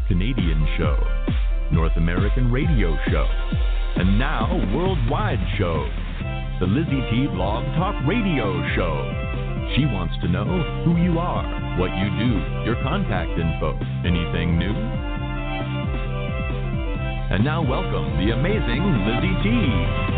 Canadian show, North American radio show, and now worldwide show, the LizyT Blog Talk Radio Show. She wants to know who you are, what you do, your contact info, anything new. And now welcome the amazing LizyT.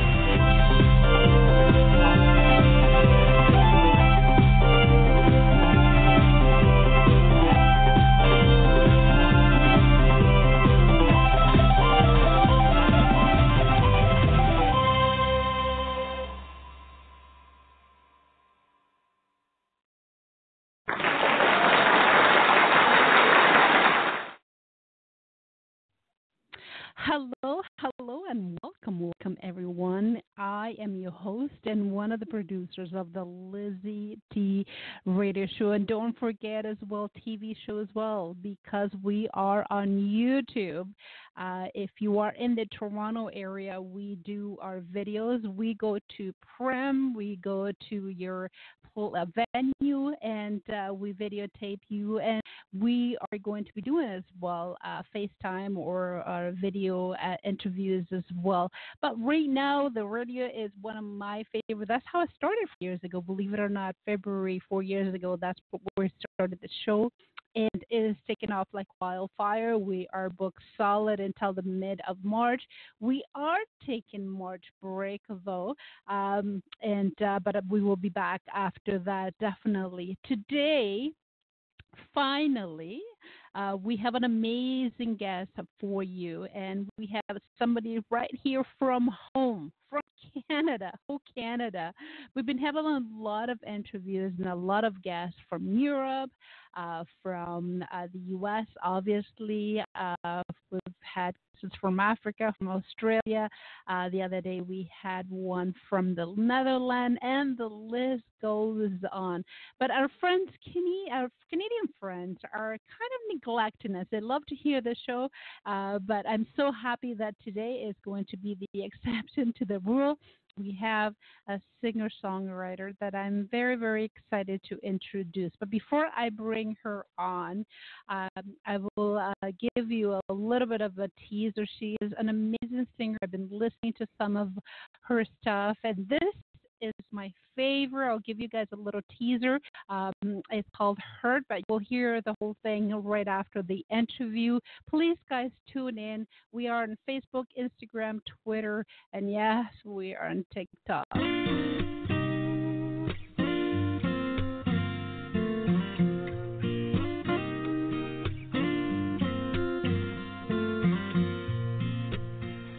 Hello, and welcome everyone. I am your host and one of the producers of the LizyT Radio Show. And don't forget as well, TV show as well, because we are on YouTube. If you are in the Toronto area, we do our videos. We go to Prem, we go to your venue, and we videotape you. And we are going to be doing as well FaceTime or our video interviews as well. But right now, the radio is one of my favorites. That's how I started 4 years ago. Believe it or not, February 4 years ago, that's where we started the show. And it is taking off like wildfire. We are booked solid until the mid of March. We are taking March break though, but we will be back after that definitely. Today, finally, we have an amazing guest for you, and we have somebody right here from home, from Canada. Oh, Canada. We've been having a lot of interviews and a lot of guests from Europe, from the U.S., obviously. We've had guests from Africa, from Australia. The other day we had one from the Netherlands, and the list goes on. But our friends, our Canadian friends, are kind of neglecting us. They love to hear the show, but I'm so happy that today is going to be the exception to the rule. We have a singer-songwriter that I'm very, very excited to introduce. But before I bring her on, I will give you a little bit of a teaser. She is an amazing singer. I've been listening to some of her stuff, and this is my favorite. I'll give you guys a little teaser. It's called Hurt, but you'll hear the whole thing right after the interview. Please, guys, tune in. We are on Facebook, Instagram, Twitter, and yes, we are on TikTok.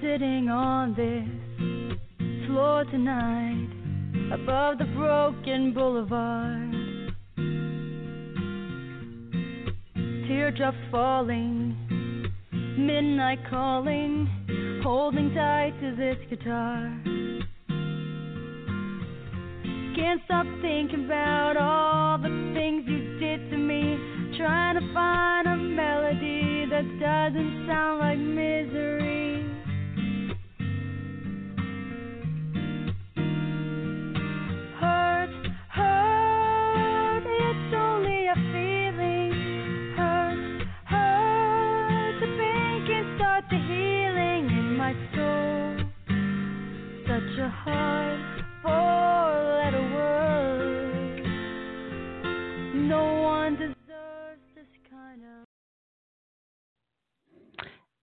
Sitting on this floor tonight, above the broken boulevard, teardrops falling, midnight calling, holding tight to this guitar. Can't stop thinking about all the things you did to me, trying to find a melody that doesn't sound like misery. Such a hard four-letter word. No one deserves this kind of.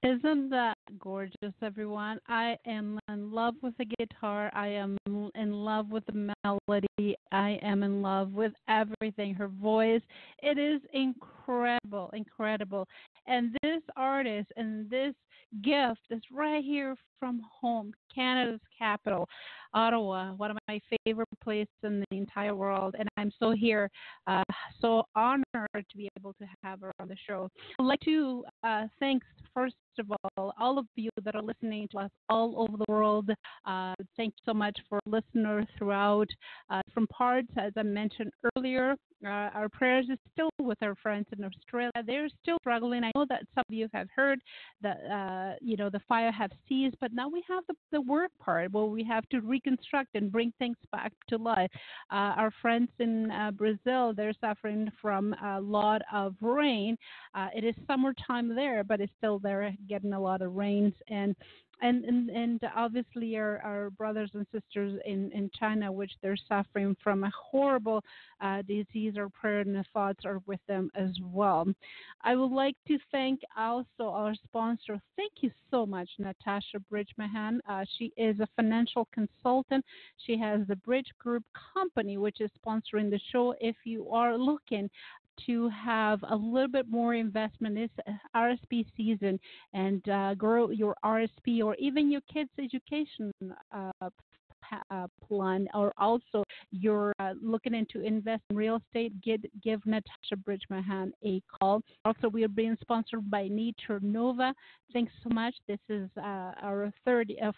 Isn't that gorgeous, everyone? I am in love with the guitar. I am in love with the melody. I am in love with everything. Her voice, it is incredible, incredible. And this artist and this gift is right here from home, Canada's capital, Ottawa, one of my favorite places in the entire world. And I'm so so honored to be able to have her on the show. I'd like to thank, first of all of you that are listening to us all over the world. Thank you so much for listeners throughout from parts, as I mentioned earlier. our prayers is still with our friends in Australia. They're still struggling. I know that some of you have heard that the fire have ceased, but now we have the work part where we have to reconstruct and bring things back to life. Our friends in Brazil, they're suffering from a lot of rain. It is summertime there, but it's still they're getting a lot of rains and obviously our brothers and sisters in China, which they're suffering from a horrible disease. Our prayer and thoughts are with them as well. I would like to thank also our sponsor. Thank you so much, Natasha Bridgmahan. She is a financial consultant. She has the Bridge Group Company, which is sponsoring the show. If you are looking to have a little bit more investment this RSP season and grow your RSP or even your kids' education plan, or also you're looking into invest in real estate, give Natasha Bridgmahan a call. Also, we are being sponsored by Nature Nova. Thanks so much. This is our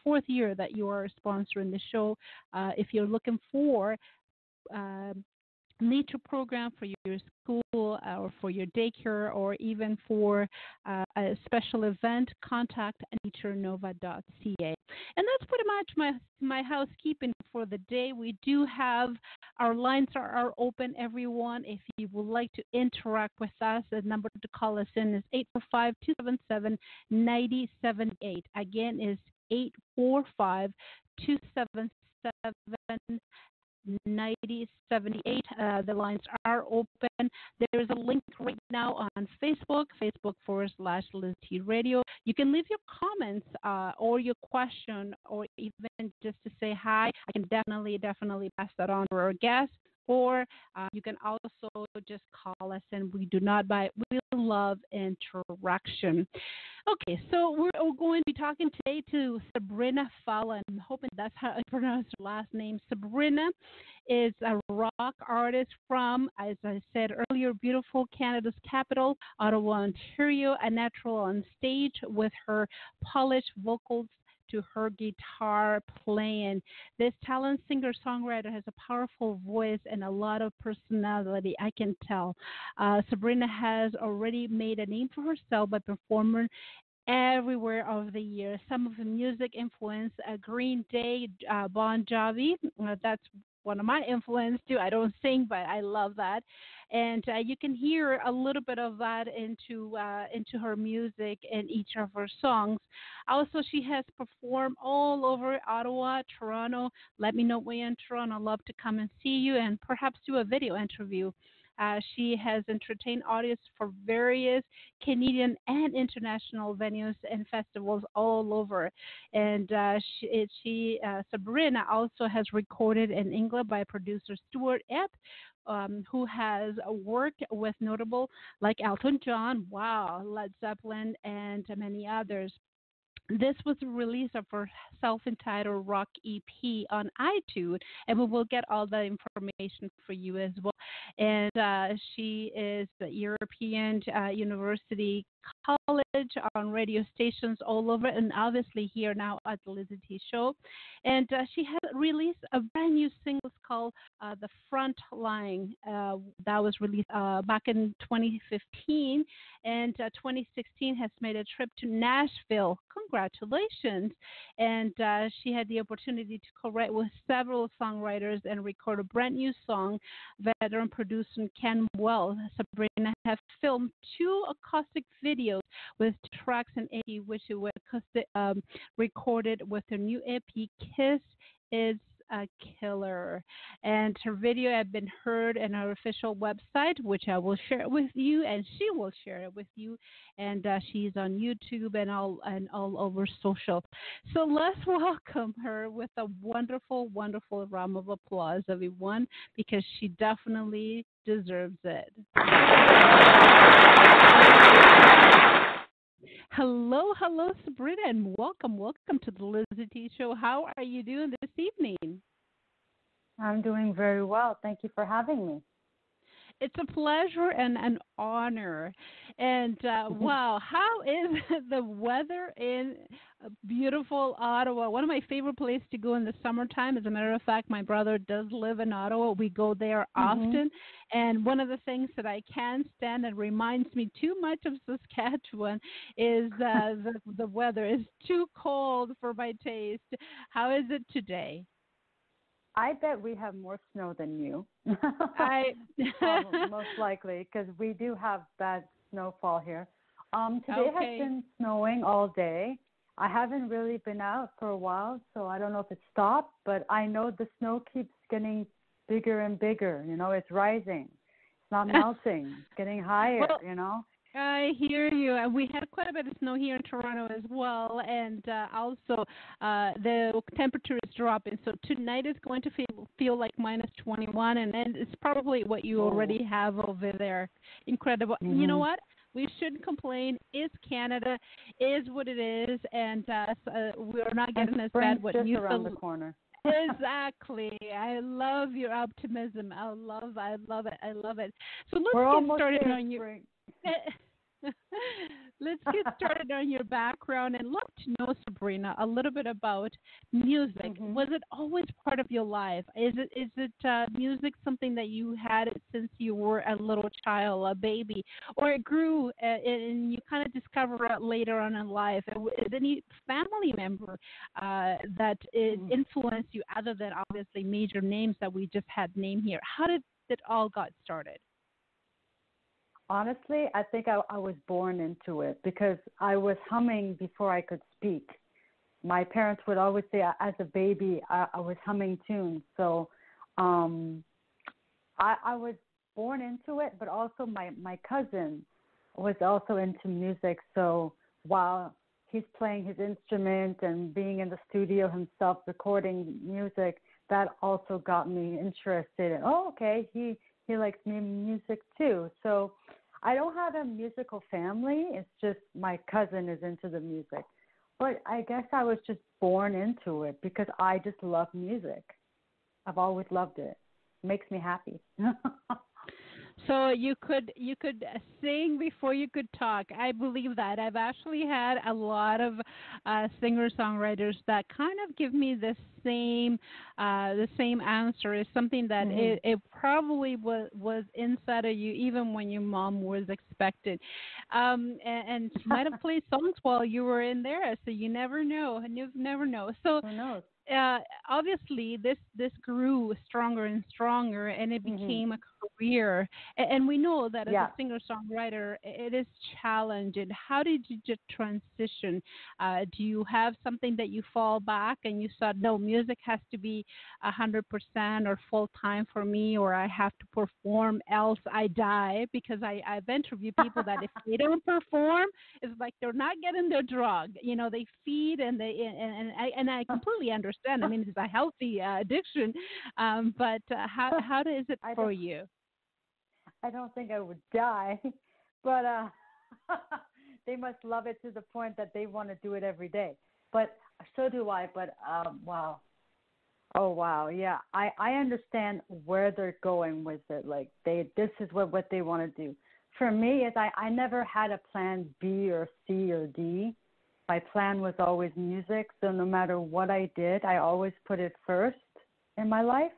fourth year that you are sponsoring the show. If you're looking for nature program for your school or for your daycare or even for a special event, contact naturenova.ca. And that's pretty much my housekeeping for the day. We do have our lines are open, everyone. If you would like to interact with us, the number to call us in is 845-277-9078. Again, is 845-277-9078. 9078. The lines are open. There is a link right now on Facebook.com/LizyT Radio. You can leave your comments or your question or even just to say hi. I can definitely pass that on to our guests. Or you can also just call us, and we love interaction. Okay, so we're going to be talking today to Sabrina Fallah. I'm hoping that's how I pronounce her last name. Sabrina is a rock artist from, as I said earlier, beautiful Canada's capital, Ottawa, Ontario, a natural on stage with her polished vocals to her guitar playing. This talented singer-songwriter has a powerful voice and a lot of personality, I can tell. Sabrina has already made a name for herself by performing everywhere over the years. Some of the music influence Green Day, Bon Jovi. That's one of my influence too. I don't sing, but I love that, and you can hear a little bit of that into her music in each of her songs. Also, she has performed all over Ottawa, Toronto. Let me know when you're in Toronto. I'd love to come and see you and perhaps do a video interview. She has entertained audience for various Canadian and international venues and festivals all over. And Sabrina also has recorded in England by producer Stuart Epp, who has worked with notable like Elton John, Led Zeppelin, and many others. This was the release of her self-entitled rock EP on iTunes, and we will get all the information for you as well. And she is the European University College on radio stations all over, and obviously here now at the LizyT Show. And she has released a brand new single called The Front Line. That was released back in 2015, and 2016 has made a trip to Nashville. Congratulations. And she had the opportunity to co-write with several songwriters and record a brand new song. Veteran producer Ken Wells, Sabrina, has filmed 2 acoustic videos with tracks and EP, which were recorded with her new EP, Kiss is a Killer. And her video had been heard in her official website, which I will share with you, and she will share it with you. And she's on YouTube and all over social. So let's welcome her with a wonderful, wonderful round of applause, everyone, because she definitely deserves it. Hello, Sabrina, and welcome to the LizyT Show. How are you doing this evening? I'm doing very well. Thank you for having me. It's a pleasure and an honor. And wow, how is the weather in beautiful Ottawa? One of my favorite places to go in the summertime. As a matter of fact, my brother does live in Ottawa. We go there often. And one of the things that I can't stand and reminds me too much of Saskatchewan is the weather is too cold for my taste. How is it today? I bet we have more snow than you. Most likely, because we do have bad snowfall here. Today has been snowing all day. I haven't really been out for a while, so I don't know if it stopped, but I know the snow keeps getting bigger and bigger. You know, it's rising. It's not melting. It's getting higher, you know. I hear you. We had quite a bit of snow here in Toronto as well, and also the temperature is dropping. So tonight is going to feel like minus 21, and it's probably what you already have over there. Incredible. You know what? We shouldn't complain. It's Canada, is what it is, and we're not getting as bad. What just around the corner. Exactly. I love your optimism. I love it. I love it. So let's get started on your. Let's get started on your background and love to know, Sabrina, a little bit about music. Was it always part of your life? Is it music something that you had since you were a little child, a baby, or it grew and you kind of discover it later on in life? Is any family member that influenced you other than obviously major names that we just had named here? How did it all got started? Honestly, I think I was born into it because I was humming before I could speak. My parents would always say as a baby I was humming tunes. So I was born into it, but also my cousin was also into music. So while he's playing his instrument and being in the studio himself recording music, that also got me interested in, he likes music too. So I don't have a musical family. It's just my cousin is into the music. But I guess I was just born into it because I just love music. I've always loved it. It makes me happy. So you could sing before you could talk. I believe that. I've actually had a lot of singer-songwriters that kind of give me the same answer. It's something that it probably was inside of you even when your mom was expected. And she might have played songs while you were in there, so you never know. And you never know. So who knows? Obviously, this grew stronger and stronger, and it became a career. And we know that as a singer-songwriter, it is challenging. How did you just transition? Do you have something that you fall back and you said, no, music has to be 100% or full-time for me, or I have to perform, else I die? Because I've interviewed people that if they don't perform, it's like they're not getting their drug. You know, they feed and I completely understand. I mean, it's a healthy addiction, but how is it for you? I don't think I would die, but they must love it to the point that they want to do it every day. But so do I. But wow. Oh, wow. Yeah, I understand where they're going with it. Like this is what they want to do. For me, I never had a plan B or C or D. My plan was always music, so no matter what I did, I always put it first in my life.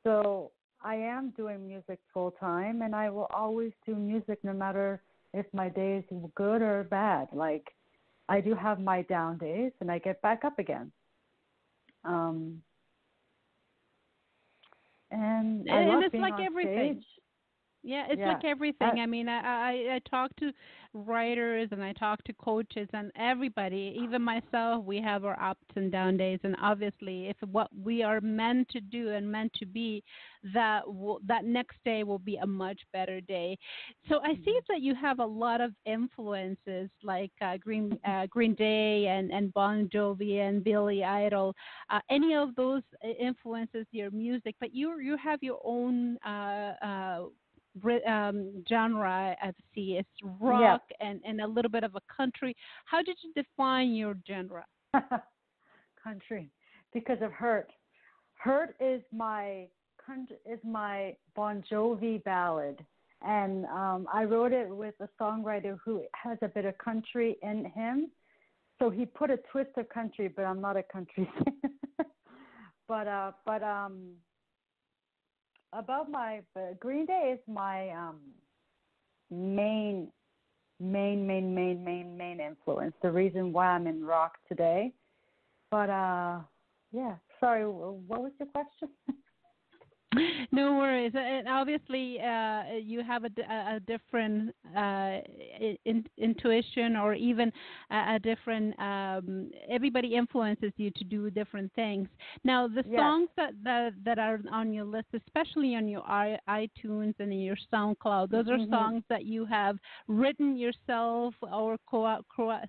So I am doing music full time, and I will always do music no matter if my day is good or bad. Like, I do have my down days, and I get back up again. And I love being like on everything. stage. Yeah, it's like everything. I mean, I talk to writers and I talk to coaches and everybody, even myself, we have our ups and down days. And obviously, if what we are meant to do and meant to be, that next day will be a much better day. So I see that you have a lot of influences like Green Day and Bon Jovi and Billy Idol. Any of those influences your music, but you have your own genre. I see it's rock and a little bit of a country. How did you define your genre? Country, because of Hurt. Hurt is my country is my Bon Jovi ballad, and I wrote it with a songwriter who has a bit of country in him. So he put a twist of country, but I'm not a country singer. but about my Green Day is my main influence. The reason why I'm in rock today. But yeah. Sorry, what was your question? No worries. And obviously, you have a different intuition, or even a different. Everybody influences you to do different things. Now, the songs that are on your list, especially on your iTunes and in your SoundCloud, those are songs that you have written yourself, or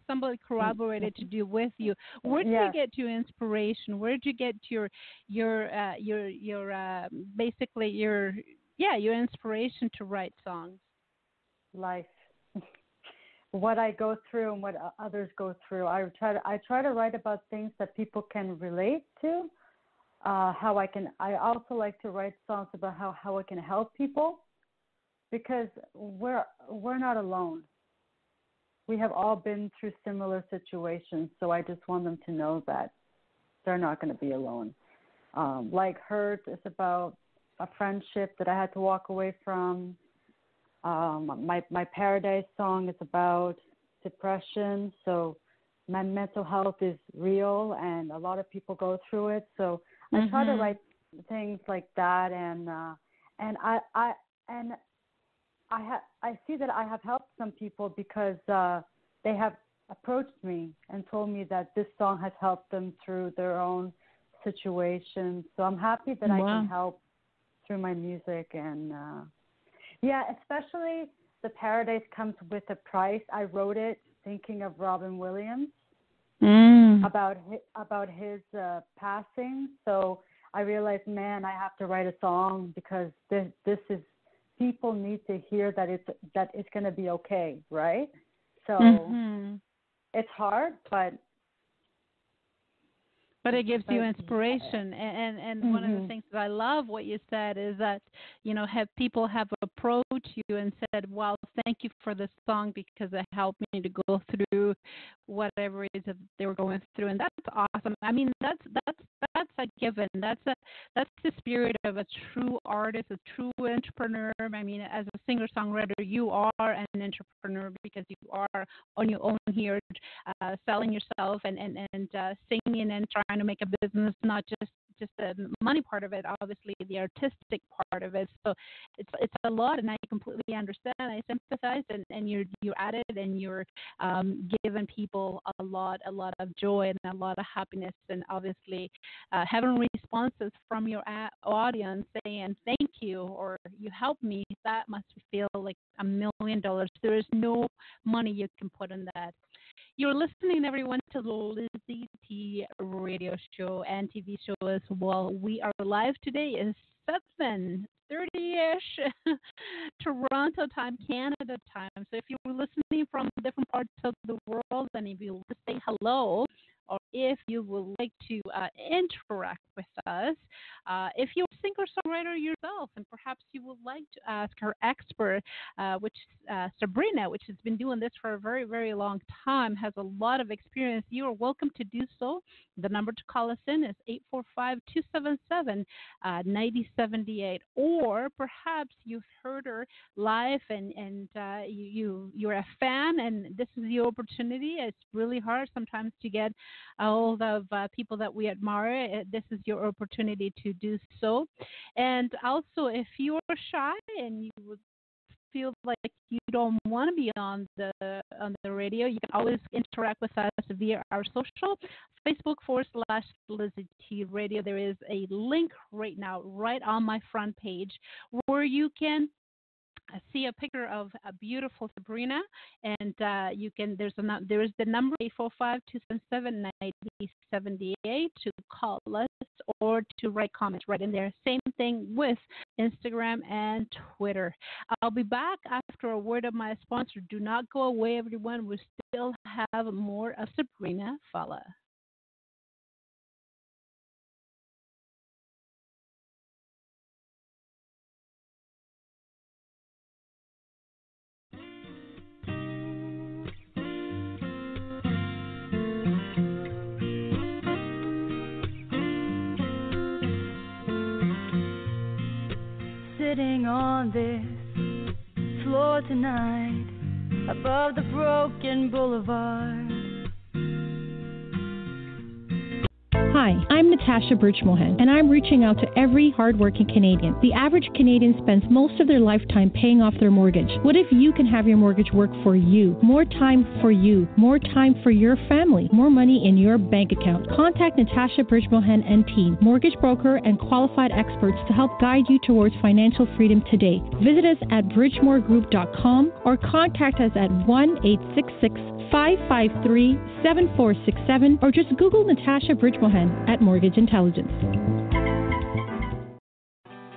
somebody corroborated to do with you. Where did you get your inspiration? Where did you get your basically your inspiration to write songs? Life. What I go through and what others go through. I try to write about things that people can relate to. I also like to write songs about how I can help people, because we're not alone. We have all been through similar situations, so I just want them to know that they're not going to be alone. Like Hurt is about a friendship that I had to walk away from. My Paradise song is about depression. So my mental health is real, and a lot of people go through it. So I try to write things like that, and I see that I have helped some people because they have approached me and told me that this song has helped them through their own situation. So I'm happy that I can help through my music. And especially the Paradise comes with a price. I wrote it thinking of Robin Williams, about his passing. So I realized, man, I have to write a song, because this is, people need to hear that it's going to be okay, right? So it's hard, but it gives you inspiration. And one of the things that I love what you said is that, have people have approached you and said, well, thank you for this song because it helped me to go through whatever it is that they were going through. And that's awesome. I mean, that's a given. That's the spirit of a true artist, a true entrepreneur. I mean, as a singer-songwriter, you are an entrepreneur because you are on your own here, selling yourself and singing and trying to make a business, not just the money part of it, obviously the artistic part of it. So it's a lot, and I completely understand. I sympathize, and you're at it, and you're giving people a lot of joy and a lot of happiness, and obviously having responses from your audience saying thank you or you helped me. That must feel like $1 million. There is no money you can put in that. You're listening, everyone, to the LizyT radio show and TV show as well. We are live today. It's 7:30-ish Toronto time, Canada time. So if you're listening from different parts of the world, and if you want to say hello, or if you would like to interact with us, if you're a singer-songwriter yourself, and perhaps you would like to ask our expert, which Sabrina, which has been doing this for a very, very long time, has a lot of experience, you are welcome to do so. The number to call us in is 845-277-9078. Or perhaps you've heard her live and you're a fan, and this is your opportunity. It's really hard sometimes to get a hold of people that we admire. This is your opportunity to do so. And also, if you're shy and you would feel like you don't want to be on the radio, you can always interact with us via our social, Facebook.com/LizyT Radio. There is a link right now, right on my front page, where you can see a picture of a beautiful Sabrina, and you can. There is the number 845-277-9078 to call us or to write comments right in there. Same thing with Instagram and Twitter. I'll be back after a word of my sponsor. Do not go away, everyone. We still have more of Sabrina Fallah. Sitting on this floor tonight, above the broken boulevard. Hi, I'm Natasha Birchmohan, and I'm reaching out to every hardworking Canadian. The average Canadian spends most of their lifetime paying off their mortgage. What if you can have your mortgage work for you? More time for you, more time for your family, more money in your bank account. Contact Natasha Birchmohan and team, mortgage broker and qualified experts to help guide you towards financial freedom today. Visit us at bridgemoregroup.com or contact us at 1-866-553-7467 or just Google Natasha Birchmohan at Mortgage Intelligence.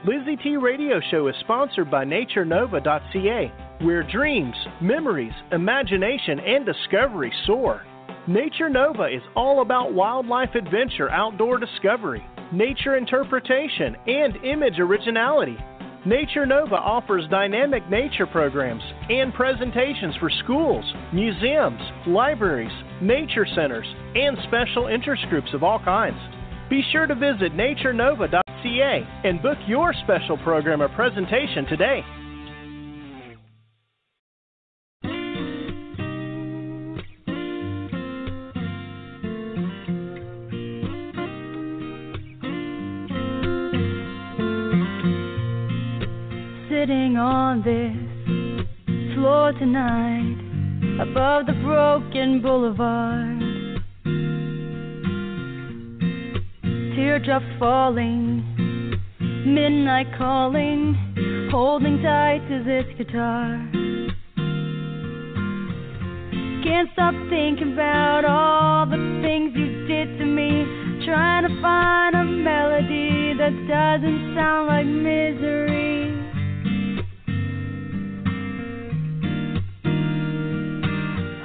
LizyT Radio Show is sponsored by NatureNova.ca, where dreams, memories, imagination, and discovery soar. Nature Nova is all about wildlife adventure, outdoor discovery, nature interpretation, and image originality. Nature Nova offers dynamic nature programs and presentations for schools, museums, libraries, nature centers, and special interest groups of all kinds. Be sure to visit naturenova.ca and book your special program or presentation today. Sitting on this floor tonight, above the broken boulevard. Teardrops falling, midnight calling, holding tight to this guitar. Can't stop thinking about all the things you did to me, trying to find a melody that doesn't sound like misery.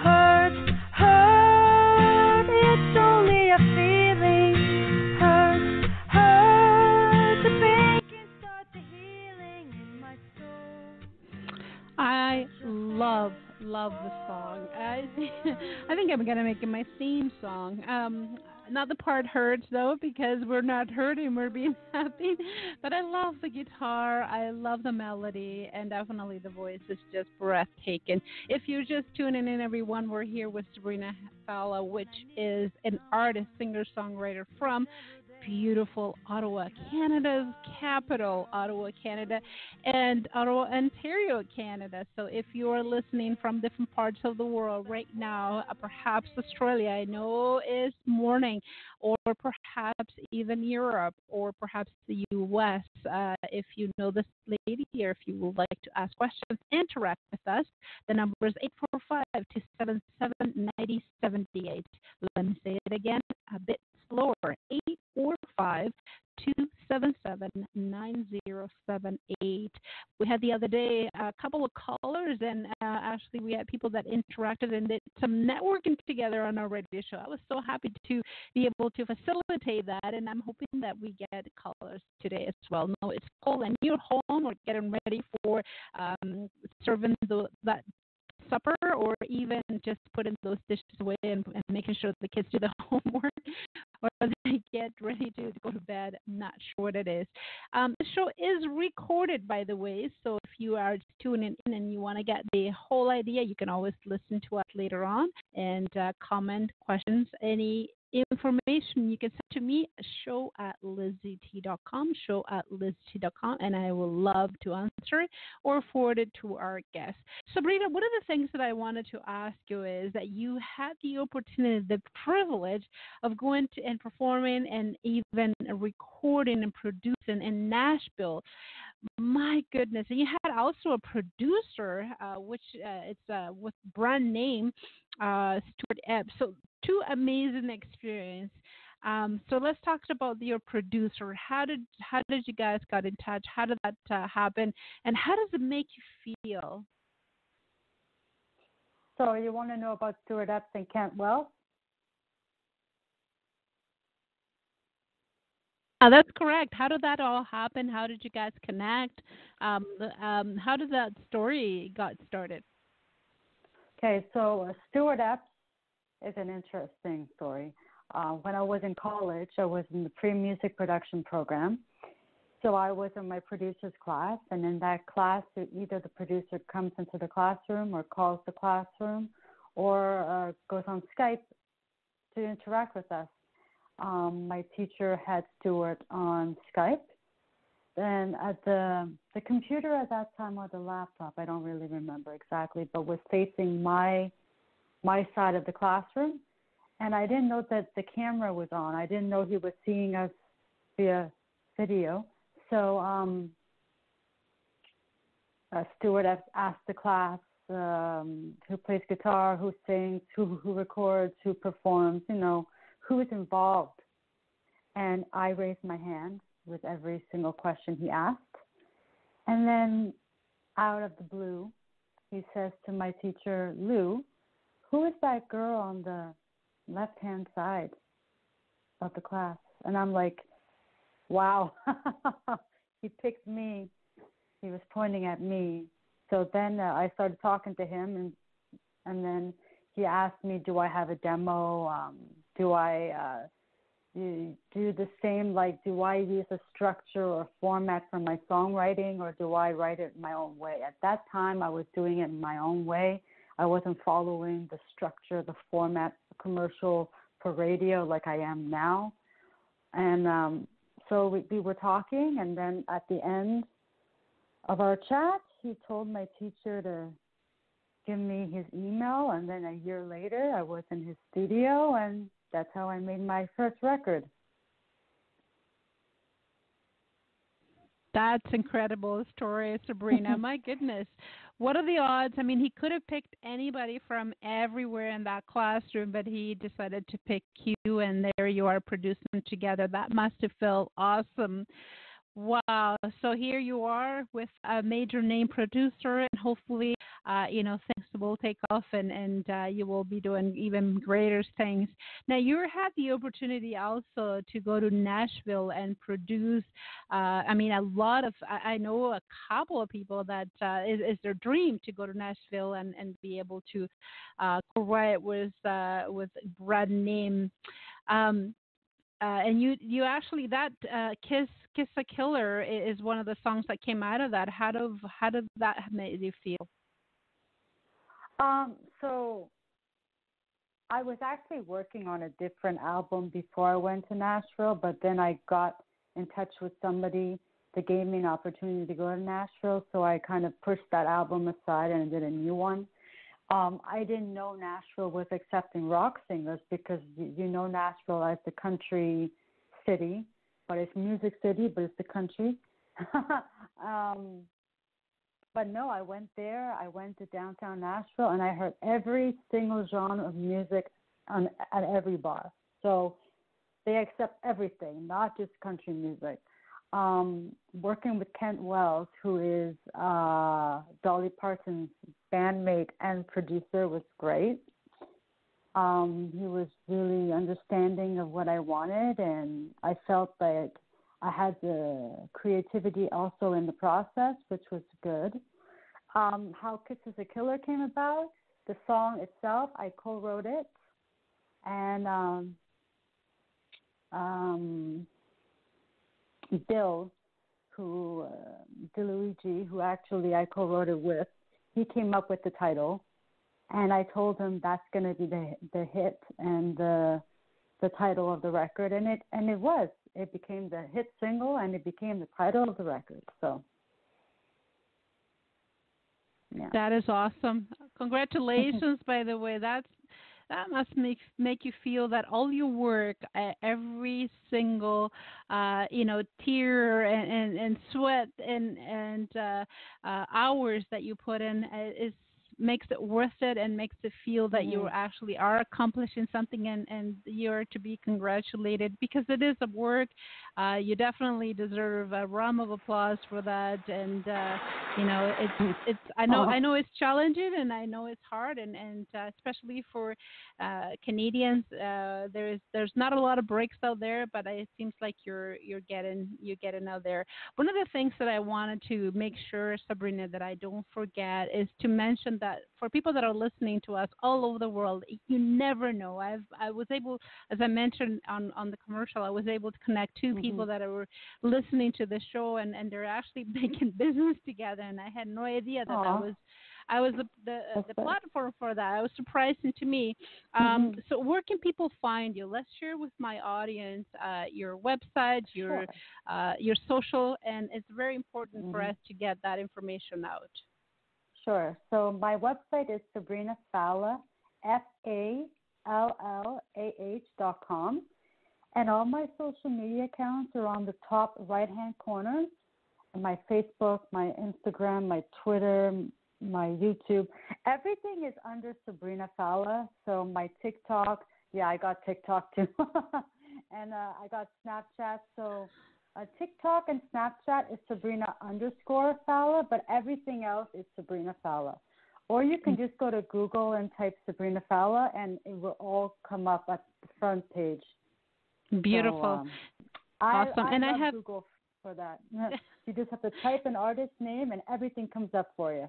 Hurt, hurt, it's only a feeling. Hurt, hurt, the pain can start the healing in my soul. I love the song. I think I'm gonna make it my theme song. Not the part hurts though, because we're not hurting, we're being happy. But I love the guitar, I love the melody, and definitely the voice is just breathtaking. If you're just tuning in, everyone, we're here with Sabrina Fallah, which is an artist, singer, songwriter from beautiful Ottawa, Canada's capital, Ottawa, Canada, and Ottawa, Ontario, Canada. So if you're listening from different parts of the world right now, perhaps Australia, I know is morning, or perhaps even Europe, or perhaps the U.S., if you know this lady, or if you would like to ask questions, interact with us. The number is 845-277-9078. Let me say it again a bit slower, 845-277-9078. We had the other day a couple of callers, and actually we had people that interacted and did some networking together on our radio show. I was so happy to be able to facilitate that, and I'm hoping that we get callers today as well. No, it's cold and you're home or getting ready for serving that supper, or even just putting those dishes away and making sure the kids do the homework, or they get ready to go to bed. I'm not sure what it is. The show is recorded, by the way, so if you are tuning in and you want to get the whole idea, you can always listen to us later on and comment, questions, any information you can send to me, show@LizyT.com, show@LizyT.com, and I will love to answer it or forward it to our guests. Sabrina, one of the things that I wanted to ask you is that you had the opportunity, the privilege of going to and performing and even recording and producing in Nashville. My goodness. And you had also a producer, which it's with brand name Stuart Ebb. So two amazing experience. So let's talk about your producer. How did you guys got in touch? How did that happen? And how does it make you feel? So you want to know about Stuart Epps and Kent Wells? That's correct. How did that all happen? How did you guys connect? How did that story got started? Okay, so Stuart Epps is an interesting story. When I was in college, I was in the pre-music production program, So I was in my producer's class, and in that class, either the producer comes into the classroom or calls the classroom or goes on Skype to interact with us. My teacher had Stuart on Skype. And at the computer at that time, or the laptop, I don't really remember exactly, but was facing my side of the classroom. And I didn't know that the camera was on. I didn't know he was seeing us via video. So Stuart asked the class who plays guitar, who sings, who records, who performs, who is involved. And I raised my hand with every single question he asked. And then out of the blue, he says to my teacher, Lou, who is that girl on the left-hand side of the class? And I'm like, wow, he picked me. He was pointing at me. So then I started talking to him, and then he asked me, do I have a demo? Do I do the same, do I use a structure or format for my songwriting, or do I write it my own way? At that time, I was doing it in my own way. I wasn't following the structure, the format, commercial for radio like I am now. And so we were talking, and then at the end of our chat, he told my teacher to give me his email, and then a year later, I was in his studio, and that's how I made my first record. That's incredible story, Sabrina. My goodness. What are the odds? I mean, he could have picked anybody from everywhere in that classroom, but he decided to pick you, and there you are producing them together. That must have felt awesome. Wow. So here you are with a major name producer, and hopefully, things will take off, and you will be doing even greater things. Now, you had the opportunity also to go to Nashville and produce, I know a couple of people that is their dream to go to Nashville and be able to co-write with brand name. And you actually, that Kiss a Killer is one of the songs that came out of that. How did that make you feel? So I was actually working on a different album before I went to Nashville, but then I got in touch with somebody that gave me an opportunity to go to Nashville, so I kind of pushed that album aside and did a new one. I didn't know Nashville was accepting rock singers because you know Nashville as the country city, but it's music city, but it's the country. But no, I went there. I went to downtown Nashville, and I heard every single genre of music at every bar. So they accept everything, not just country music. Working with Kent Wells, who is Dolly Parton's bandmate and producer, was great. He was really understanding of what I wanted, and I felt that I had the creativity also in the process, which was good. How Kiss is a Killer came about, the song itself, I co-wrote it, and Bill, Luigi, who actually I co-wrote it with, he came up with the title, and I told him that's going to be the hit and the title of the record, and it was. It became the hit single, and it became the title of the record. So, yeah. That is awesome. Congratulations, by the way. That must make you feel that all your work, every single, tear and sweat and hours that you put in makes it worth it, and makes it feel that you actually are accomplishing something, and you're to be congratulated, because it is a work. You definitely deserve a round of applause for that. And it's I know it's challenging, and I know it's hard, and especially for Canadians, there's not a lot of breaks out there, but it seems like you're getting out there. One of the things that I wanted to make sure, Sabrina, that I don't forget is to mention that for people that are listening to us all over the world, you never know. I was able, as I mentioned on the commercial, I was able to connect two people that were listening to the show, and they're actually making business together, and I had no idea that I was the platform for that. It was surprising to me. So where can people find you? Let's share with my audience your website, your social, and it's very important for us to get that information out. Sure. So my website is Sabrina Fallah, FALLAH.com. And all my social media accounts are on the top right-hand corner. My Facebook, my Instagram, my Twitter, my YouTube. Everything is under Sabrina Fallah. So my TikTok, I got TikTok too. And I got Snapchat. So TikTok and Snapchat is Sabrina_Fallah, but everything else is Sabrina Fallah. Or you can just go to Google and type Sabrina Fallah, and it will all come up at the front page. Beautiful. So, awesome. I and love I have Google for that. You just have to type an artist name, and everything comes up for you.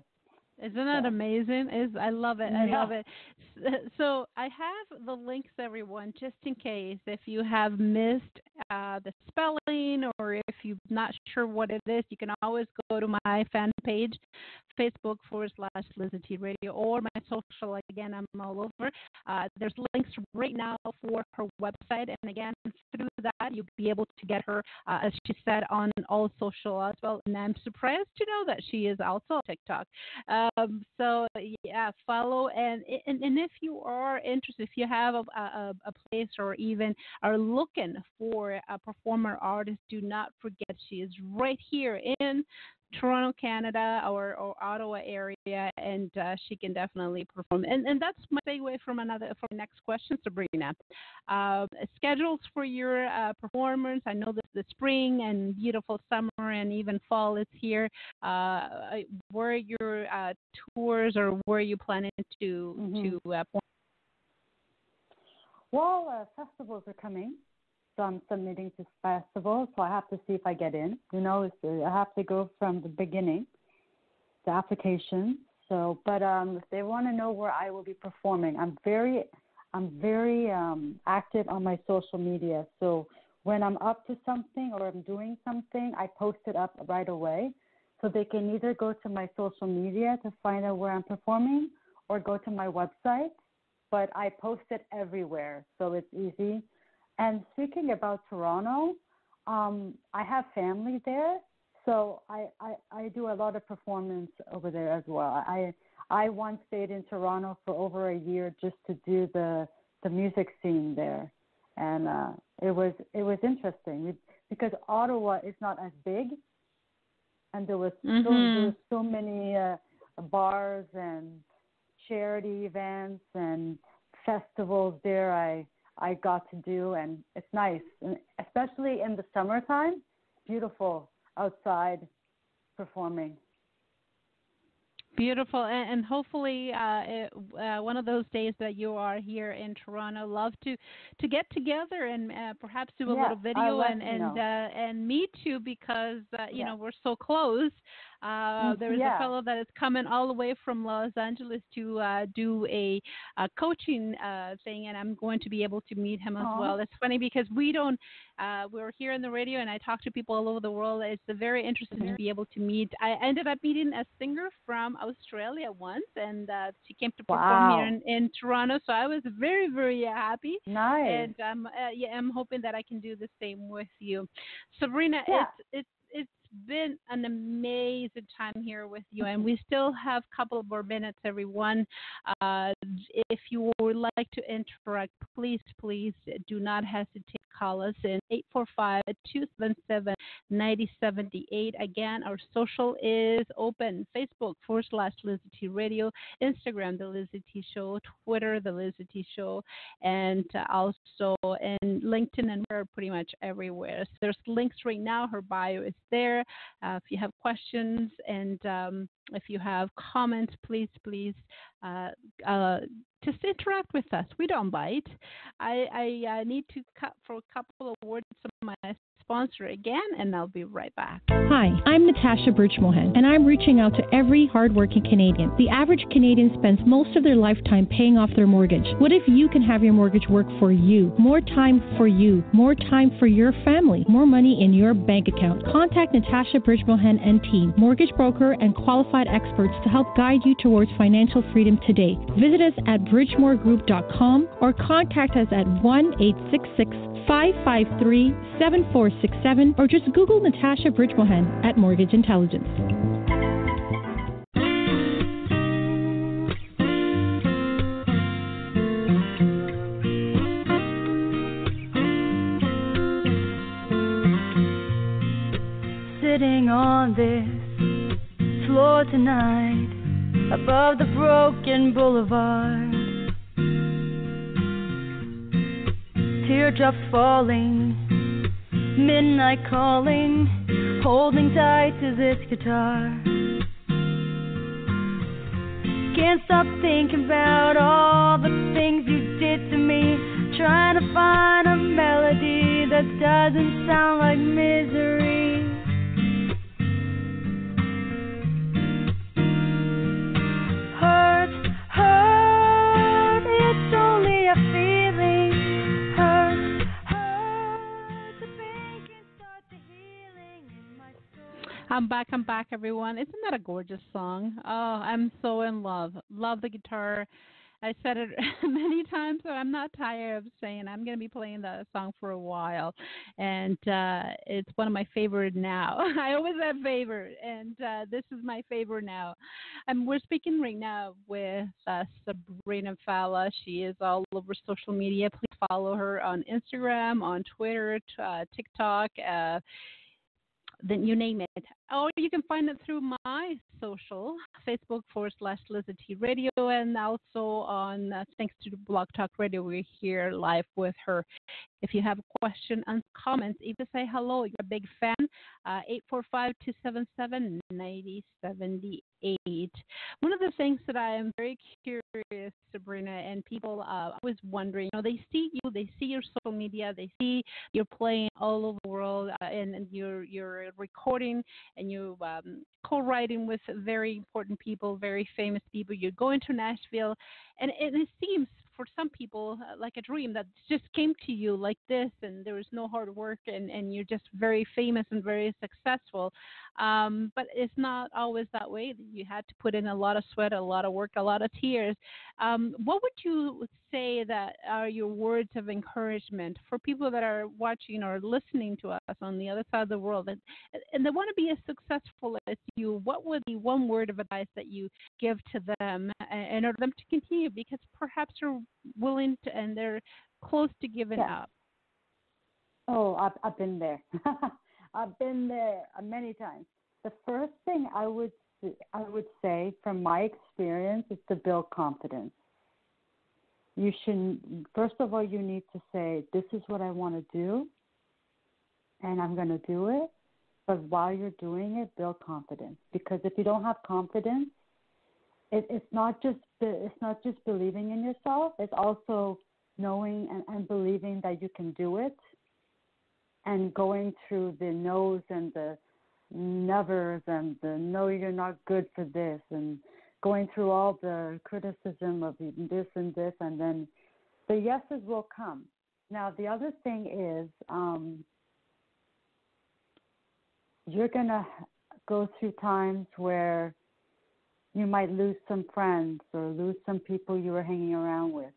Isn't that amazing? I love it. I love it. So I have the links, everyone, just in case if you have missed the spelling or if you're not sure what it is, you can always go to my fan page, Facebook/LizyT Radio, or my social. Again, I'm all over. There's links right now for her website. And again, through that, you'll be able to get her, as she said, on all social as well. And I'm surprised to know that she is also on TikTok. So follow and if you are interested, if you have a place or even are looking for a performer artist, do not forget she is right here in Toronto, Canada, or Ottawa area, and she can definitely perform. And that's my segue for my next question, Sabrina. Schedules for your performance. I know this the spring and beautiful summer and even fall is here. Where are your tours, or where are you planning to perform? Well, festivals are coming. So I'm submitting to festivals, so I have to see if I get in. I have to go from the beginning, the application. So, but if they want to know where I will be performing, I'm very active on my social media. So when I'm up to something or I'm doing something, I post it up right away. So they can either go to my social media to find out where I'm performing or go to my website. But I post it everywhere, so it's easy. And speaking about Toronto, I have family there, so I do a lot of performance over there as well. I once stayed in Toronto for over a year just to do the music scene there, and it was interesting because Ottawa is not as big, and there was so many bars and charity events and festivals there I got to do, and it's nice, and especially in the summertime, beautiful outside performing. Beautiful, and hopefully one of those days that you are here in Toronto, love to get together and perhaps do a little video and meet you because we're so close. There's a fellow that is coming all the way from Los Angeles to do a coaching thing, and I'm going to be able to meet him as well. It's funny because we're here in the radio, and I talk to people all over the world. It's very interesting to be able to meet. I ended up meeting a singer from Australia once, and she came to perform here in Toronto, so I was very, very happy. Nice. And I'm hoping that I can do the same with you. Sabrina, it's been an amazing time here with you, and we still have a couple of more minutes, everyone. If you would like to interact, please do not hesitate to call us in 845-277-9078. Again, our social is open: Facebook /LizyT Radio, Instagram the LizyT Show, Twitter the LizyT Show, and also in LinkedIn, and we're pretty much everywhere. So there's links right now. Her bio is there. If you have questions and if you have comments, please just interact with us. We don't bite. I need to cut for a couple of words of my sponsor again, and I'll be right back. Hi, I'm Natasha Birchmohan, and I'm reaching out to every hardworking Canadian. The average Canadian spends most of their lifetime paying off their mortgage. What if you can have your mortgage work for you? More time for you. More time for your family. More money in your bank account. Contact Natasha Birchmohan and team, mortgage broker and qualified experts to help guide you towards financial freedom today. Visit us at bridgemoregroup.com or contact us at 1-866-553-7467 or just Google Natasha Birchmohan at Mortgage Intelligence. Sitting on this floor tonight, above the broken boulevard, teardrops falling, midnight calling, holding tight to this guitar. Can't stop thinking about all the things you did to me, trying to find a melody that doesn't sound like misery. Hurt, it's only a feeling. Hurt, the pain can start the healing in my soul. I'm back, everyone. Isn't that a gorgeous song? Oh, I'm so in love. Love the guitar. I said it many times, so I'm not tired of saying I'm going to be playing the song for a while. And it's one of my favorite now. I always have favorite, and this is my favorite now. We're speaking right now with Sabrina Fallah. She is all over social media. Please follow her on Instagram, on Twitter, TikTok, then you name it. Or you can find it through my social, Facebook.com/LizyT Radio, and also on, thanks to Blog Talk Radio, we're here live with her. If you have a question and comments, even say hello, you're a big fan, 845-277-9078. One of the things that I am very curious, Sabrina, and people always wondering, they see you, they see your social media, they see you're playing all over the world, and you're recording, and you co-writing with very important people, very famous people. You're going to Nashville, and it seems for some people like a dream that just came to you like this, and there was no hard work, and you're just very famous and very successful. But it's not always that way. You had to put in a lot of sweat, a lot of work, a lot of tears. What would you say that are your words of encouragement for people that are watching or listening to us on the other side of the world, and they want to be as successful as you? What would be one word of advice that you give to them in order for them to continue? Because perhaps they're willing to, and they're close to giving up. Oh, I've been there. I've been there many times. The first thing I would say from my experience is to build confidence. You should, first of all, you need to say, this is what I want to do, and I'm going to do it. But while you're doing it, build confidence. Because if you don't have confidence, it's not just believing in yourself. It's also knowing and believing that you can do it, and going through the no's and the nevers and the no, you're not good for this, and going through all the criticism of this and this, and then the yeses will come. Now, the other thing is you're going to go through times where you might lose some friends or lose some people you were hanging around with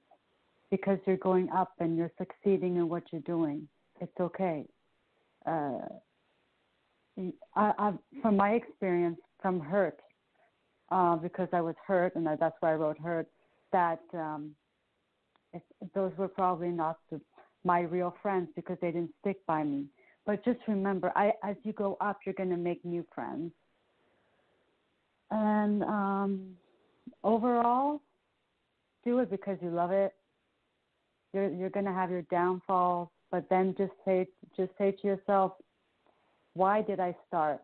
because you're going up and you're succeeding in what you're doing. It's okay. From my experience, from hurt, because I was hurt, and that's why I wrote hurt, that those were probably not my real friends because they didn't stick by me. But just remember, as you go up, you're going to make new friends. And overall, do it because you love it. You're going to have your downfalls, but then just say to yourself, why did I start?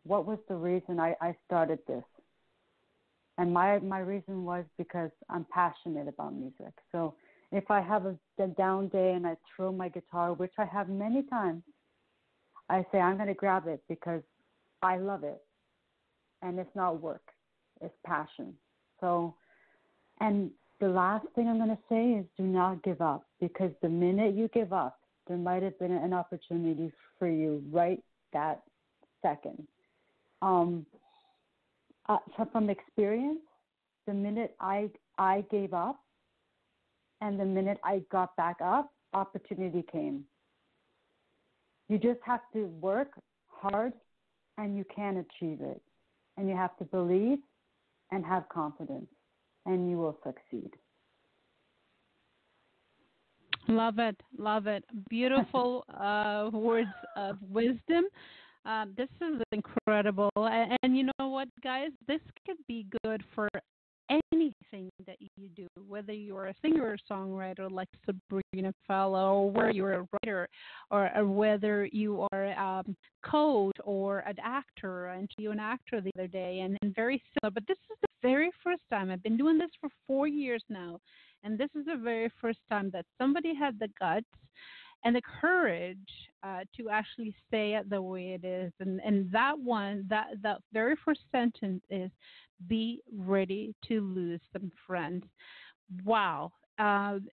What was the reason I started this? And my reason was because I'm passionate about music. So if I have a down day and I throw my guitar, which I have many times, I say I'm going to grab it because I love it. And it's not work. It's passion. So, and the last thing I'm going to say is do not give up, because the minute you give up, there might have been an opportunity for you right that second. So from experience, the minute I gave up and the minute I got back up, opportunity came. You just have to work hard and you can achieve it. And you have to believe and have confidence, and you will succeed. Love it. Love it. Beautiful words of wisdom. This is incredible. And you know what, guys? This could be good for anything that you do, whether you're a singer or songwriter like Sabrina Fallah, or whether you're a writer, or whether you are a coach or an actor. And you an actor the other day, and very similar. But this is the very first time. I've been doing this for 4 years now, and this is the very first time that somebody had the guts and the courage to actually say it the way it is. And that very first sentence is, be ready to lose some friends. Wow.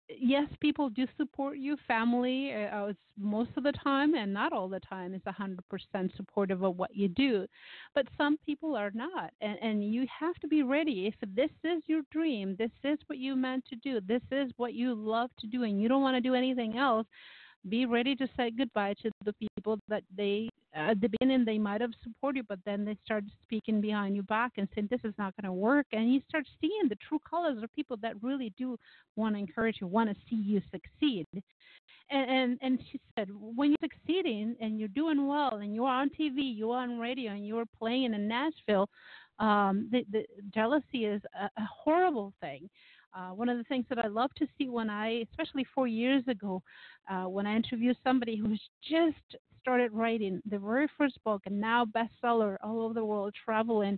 Yes, people do support you. Family, most of the time, and not all the time, is 100% supportive of what you do. But some people are not. And you have to be ready. If this is your dream, this is what you meant to do, this is what you love to do, and you don't want to do anything else, be ready to say goodbye to the people that at the beginning they might have supported you, but then they start speaking behind your back and saying this is not going to work. And you start seeing the true colors of people that really do want to encourage you, want to see you succeed. And she said, when you're succeeding and you're doing well and you're on TV, you're on radio, and you're playing in Nashville, the jealousy is a horrible thing. One of the things that I love to see especially 4 years ago, when I interviewed somebody who's just started writing the very first book and now bestseller all over the world, traveling,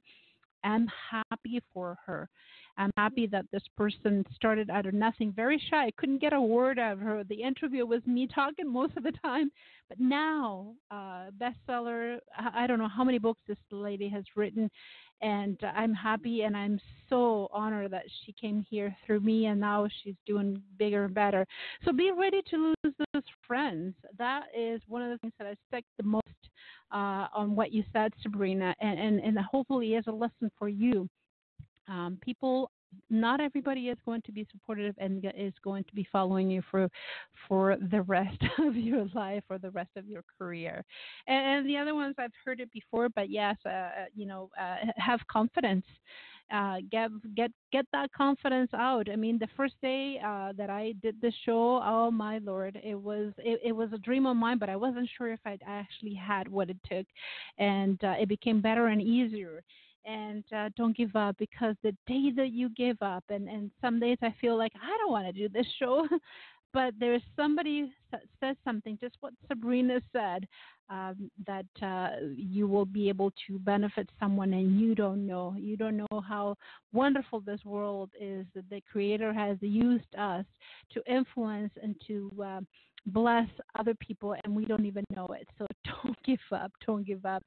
I'm happy for her. I'm happy that this person started out of nothing, very shy. I couldn't get a word out of her. The interview was me talking most of the time. But now, bestseller, I don't know how many books this lady has written. And I'm happy and I'm so honored that she came here through me, and now she's doing bigger and better. So be ready to lose those friends. That is one of the things that I stick the most on what you said, Sabrina, and hopefully is a lesson for you. People, not everybody is going to be supportive and is going to be following you for the rest of your life or the rest of your career. And the other ones, I've heard it before, but yes, have confidence. Get that confidence out. I mean, the first day that I did the show, oh my Lord, it was a dream of mine, but I wasn't sure if I actually had what it took, and it became better and easier. And don't give up, because the day that you give up, and some days I feel like I don't want to do this show, but there's somebody that says something, just what Sabrina said, that you will be able to benefit someone, and you don't know. You don't know how wonderful this world is, that the Creator has used us to influence and to bless other people, and we don't even know it. So don't give up. Don't give up.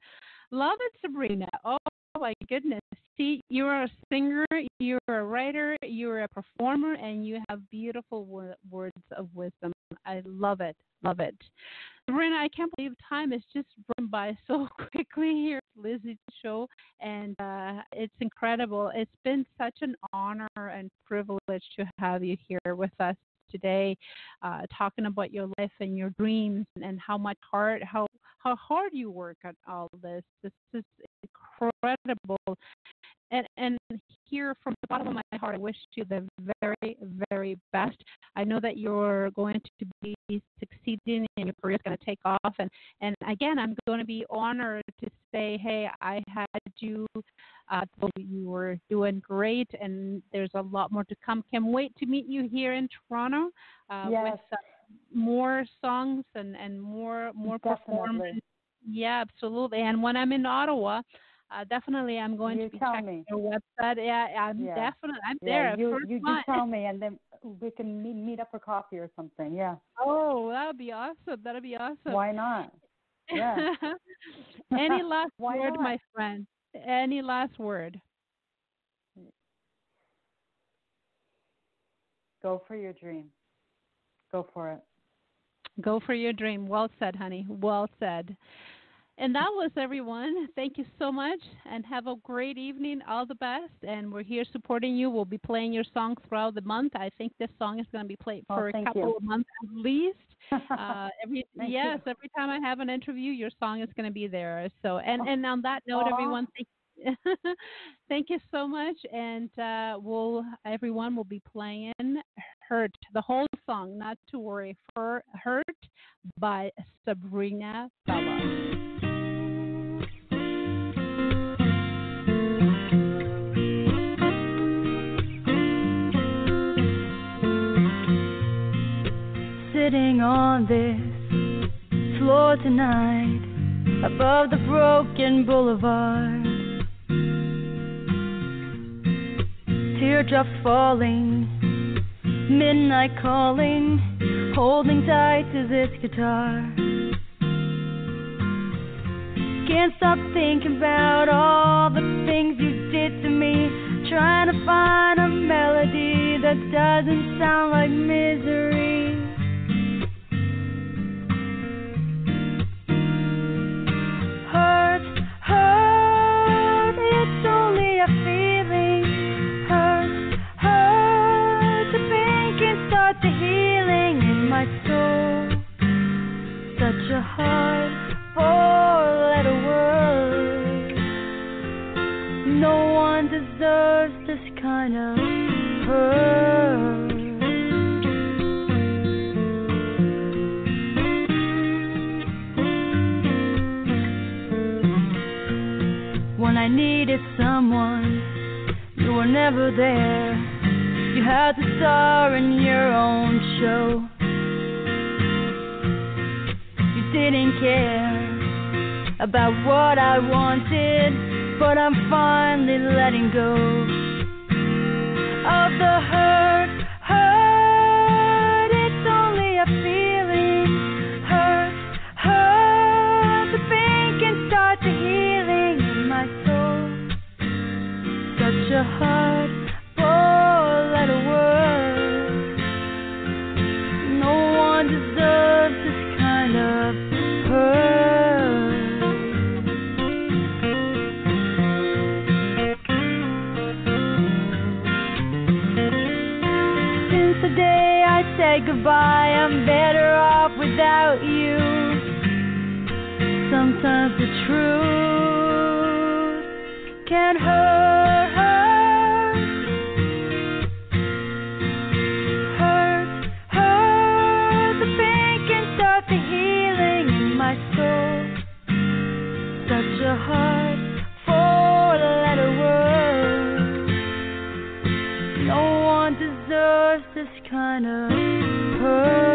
Love it, Sabrina. Oh, my goodness. See, you're a singer, you're a writer, you're a performer, and you have beautiful words of wisdom. I love it. Love it. Sabrina, I can't believe time has just run by so quickly here at LizyT Show, and it's incredible. It's been such an honor and privilege to have you here with us today, talking about your life and your dreams, and how hard you work at all this. This is incredible. And here from the bottom of my heart, I wish you the very, very best. I know that you're going to be succeeding and your career is going to take off. And again, I'm going to be honored to say, hey, I had you. You were doing great, and there's a lot more to come. Can't wait to meet you here in Toronto with more songs and more performance. Yeah, absolutely. And when I'm in Ottawa, definitely I'm going to be checking your website. Yeah, I'm there. You just tell me, and then we can meet up for coffee or something. Yeah. Oh, that would be awesome. Why not? Yeah. Any last Why word, not? my friend? Any last word? Go for your dream. Go for it. Go for your dream. Well said, honey. Well said. And that was everyone. Thank you so much and have a great evening. All the best. And we're here supporting you. We'll be playing your songs throughout the month. I think this song is going to be played for a couple of months at least. Every time I have an interview, your song is going to be there. So, and on that note, everyone, thank you so much. And everyone will be playing Hurt, the whole song, not to worry, for Hurt by Sabrina Fallah. Sitting on this floor tonight, above the broken boulevard, teardrops falling, midnight calling, holding tight to this guitar. Can't stop thinking about all the things you did to me, trying to find a melody that doesn't sound like misery. Hurt, it's only a feeling. Hurt, the pain can start the healing in my soul. Such a hard four-letter word. No one deserves this kind of hurt. When I needed someone, you were never there. You had to star in your own show. You didn't care about what I wanted, but I'm finally letting go of the hurt. Hurt, it's only a feeling. Hurt, the pain can start the healing in my soul. Such a hard four-letter word. No one deserves this kind of hurt. Since the day I said goodbye, I'm better off without you. Sometimes the truth can hurt. The pain can start the healing in my soul. Such a hard four-letter word. No one deserves this kind of hurt.